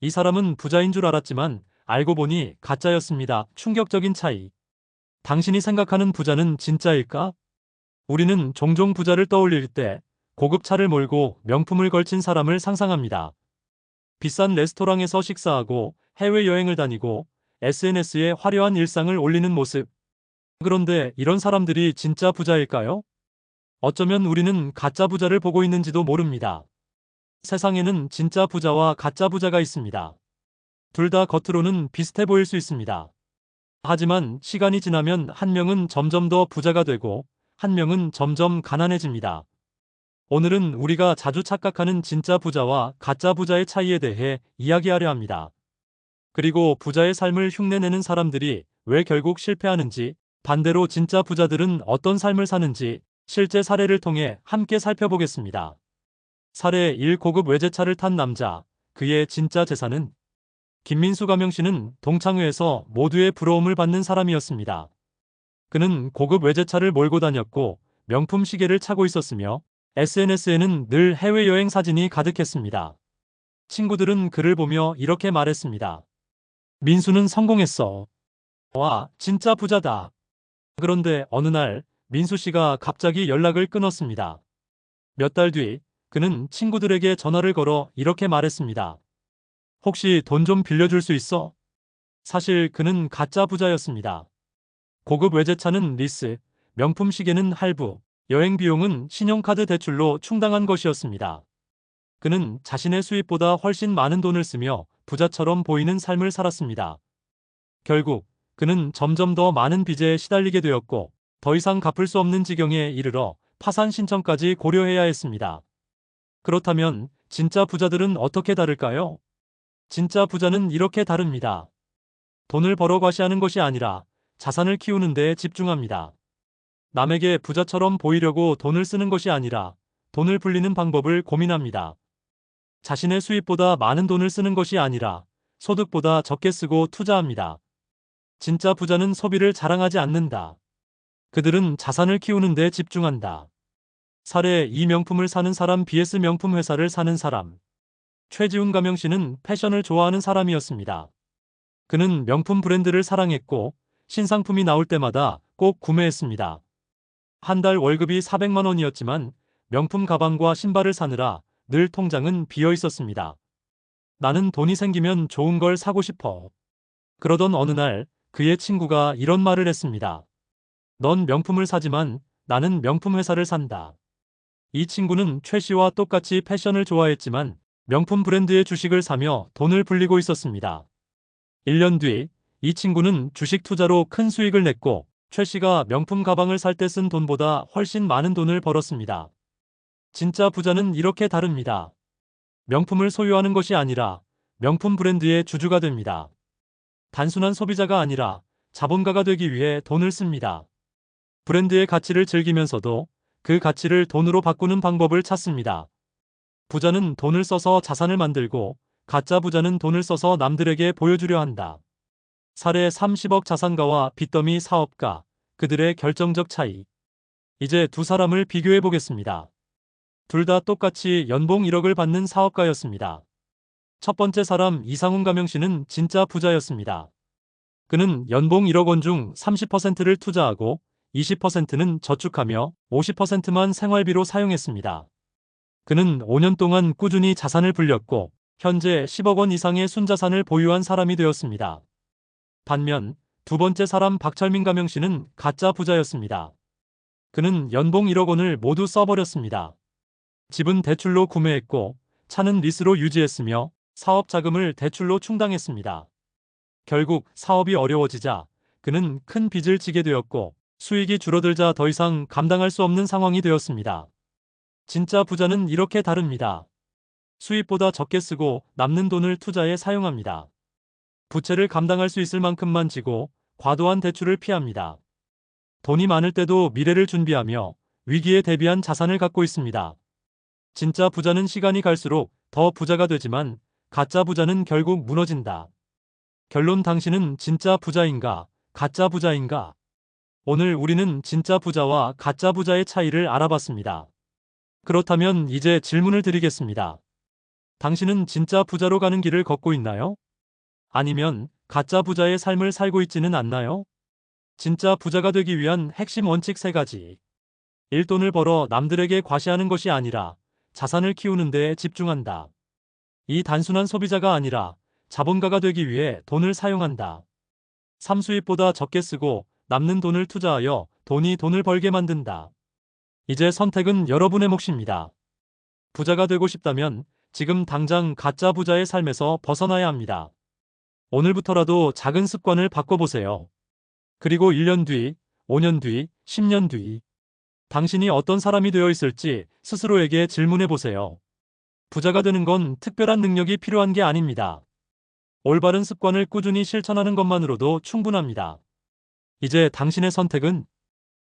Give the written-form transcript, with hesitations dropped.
이 사람은 부자인 줄 알았지만 알고 보니 가짜였습니다. 충격적인 차이. 당신이 생각하는 부자는 진짜일까? 우리는 종종 부자를 떠올릴 때 고급 차를 몰고 명품을 걸친 사람을 상상합니다. 비싼 레스토랑에서 식사하고 해외여행을 다니고 SNS에 화려한 일상을 올리는 모습. 그런데 이런 사람들이 진짜 부자일까요? 어쩌면 우리는 가짜 부자를 보고 있는지도 모릅니다. 세상에는 진짜 부자와 가짜 부자가 있습니다. 둘 다 겉으로는 비슷해 보일 수 있습니다. 하지만 시간이 지나면 한 명은 점점 더 부자가 되고 한 명은 점점 가난해집니다. 오늘은 우리가 자주 착각하는 진짜 부자와 가짜 부자의 차이에 대해 이야기하려 합니다. 그리고 부자의 삶을 흉내내는 사람들이 왜 결국 실패하는지, 반대로 진짜 부자들은 어떤 삶을 사는지 실제 사례를 통해 함께 살펴보겠습니다. 사례 1. 고급 외제차를 탄 남자. 그의 진짜 재산은? 김민수 가명씨는 동창회에서 모두의 부러움을 받는 사람이었습니다. 그는 고급 외제차를 몰고 다녔고 명품 시계를 차고 있었으며 SNS에는 늘 해외여행 사진이 가득했습니다. 친구들은 그를 보며 이렇게 말했습니다. 민수는 성공했어. 와, 진짜 부자다. 그런데 어느 날 민수 씨가 갑자기 연락을 끊었습니다. 몇 달 뒤 그는 친구들에게 전화를 걸어 이렇게 말했습니다. 혹시 돈 좀 빌려줄 수 있어? 사실 그는 가짜 부자였습니다. 고급 외제차는 리스, 명품 시계는 할부, 여행 비용은 신용카드 대출로 충당한 것이었습니다. 그는 자신의 수입보다 훨씬 많은 돈을 쓰며 부자처럼 보이는 삶을 살았습니다. 결국 그는 점점 더 많은 빚에 시달리게 되었고 더 이상 갚을 수 없는 지경에 이르러 파산 신청까지 고려해야 했습니다. 그렇다면 진짜 부자들은 어떻게 다를까요? 진짜 부자는 이렇게 다릅니다. 돈을 벌어 과시하는 것이 아니라 자산을 키우는 데 집중합니다. 남에게 부자처럼 보이려고 돈을 쓰는 것이 아니라 돈을 불리는 방법을 고민합니다. 자신의 수입보다 많은 돈을 쓰는 것이 아니라 소득보다 적게 쓰고 투자합니다. 진짜 부자는 소비를 자랑하지 않는다. 그들은 자산을 키우는 데 집중한다. 사례 2. 명품을 사는 사람 vs 명품 회사를 사는 사람. 최지훈 가명씨는 패션을 좋아하는 사람이었습니다. 그는 명품 브랜드를 사랑했고 신상품이 나올 때마다 꼭 구매했습니다. 한 달 월급이 400만 원이었지만 명품 가방과 신발을 사느라 늘 통장은 비어 있었습니다. 나는 돈이 생기면 좋은 걸 사고 싶어. 그러던 어느 날 그의 친구가 이런 말을 했습니다. 넌 명품을 사지만 나는 명품 회사를 산다. 이 친구는 최 씨와 똑같이 패션을 좋아했지만 명품 브랜드의 주식을 사며 돈을 불리고 있었습니다. 1년 뒤 이 친구는 주식 투자로 큰 수익을 냈고 최 씨가 명품 가방을 살 때 쓴 돈보다 훨씬 많은 돈을 벌었습니다. 진짜 부자는 이렇게 다릅니다. 명품을 소유하는 것이 아니라 명품 브랜드의 주주가 됩니다. 단순한 소비자가 아니라 자본가가 되기 위해 돈을 씁니다. 브랜드의 가치를 즐기면서도 그 가치를 돈으로 바꾸는 방법을 찾습니다. 부자는 돈을 써서 자산을 만들고 가짜 부자는 돈을 써서 남들에게 보여주려 한다. 사례 30억 자산가와 빚더미 사업가, 그들의 결정적 차이. 이제 두 사람을 비교해 보겠습니다. 둘 다 똑같이 연봉 1억을 받는 사업가였습니다. 첫 번째 사람 이상훈 가명씨는 진짜 부자였습니다. 그는 연봉 1억 원 중 30%를 투자하고 20%는 저축하며 50%만 생활비로 사용했습니다. 그는 5년 동안 꾸준히 자산을 불렸고 현재 10억 원 이상의 순자산을 보유한 사람이 되었습니다. 반면 두 번째 사람 박철민 가명씨는 가짜 부자였습니다. 그는 연봉 1억 원을 모두 써버렸습니다. 집은 대출로 구매했고 차는 리스로 유지했으며 사업 자금을 대출로 충당했습니다. 결국 사업이 어려워지자 그는 큰 빚을 지게 되었고 수익이 줄어들자 더 이상 감당할 수 없는 상황이 되었습니다. 진짜 부자는 이렇게 다릅니다. 수입보다 적게 쓰고 남는 돈을 투자에 사용합니다. 부채를 감당할 수 있을 만큼만 지고 과도한 대출을 피합니다. 돈이 많을 때도 미래를 준비하며 위기에 대비한 자산을 갖고 있습니다. 진짜 부자는 시간이 갈수록 더 부자가 되지만 가짜 부자는 결국 무너진다. 결론 당신은 진짜 부자인가, 가짜 부자인가? 오늘 우리는 진짜 부자와 가짜 부자의 차이를 알아봤습니다. 그렇다면 이제 질문을 드리겠습니다. 당신은 진짜 부자로 가는 길을 걷고 있나요? 아니면 가짜 부자의 삶을 살고 있지는 않나요? 진짜 부자가 되기 위한 핵심 원칙 3가지. 1. 돈을 벌어 남들에게 과시하는 것이 아니라 자산을 키우는 데에 집중한다. 2. 단순한 소비자가 아니라 자본가가 되기 위해 돈을 사용한다. 3. 수입보다 적게 쓰고 남는 돈을 투자하여 돈이 돈을 벌게 만든다. 이제 선택은 여러분의 몫입니다. 부자가 되고 싶다면 지금 당장 가짜 부자의 삶에서 벗어나야 합니다. 오늘부터라도 작은 습관을 바꿔보세요. 그리고 1년 뒤, 5년 뒤, 10년 뒤, 당신이 어떤 사람이 되어 있을지 스스로에게 질문해 보세요. 부자가 되는 건 특별한 능력이 필요한 게 아닙니다. 올바른 습관을 꾸준히 실천하는 것만으로도 충분합니다. 이제 당신의 선택은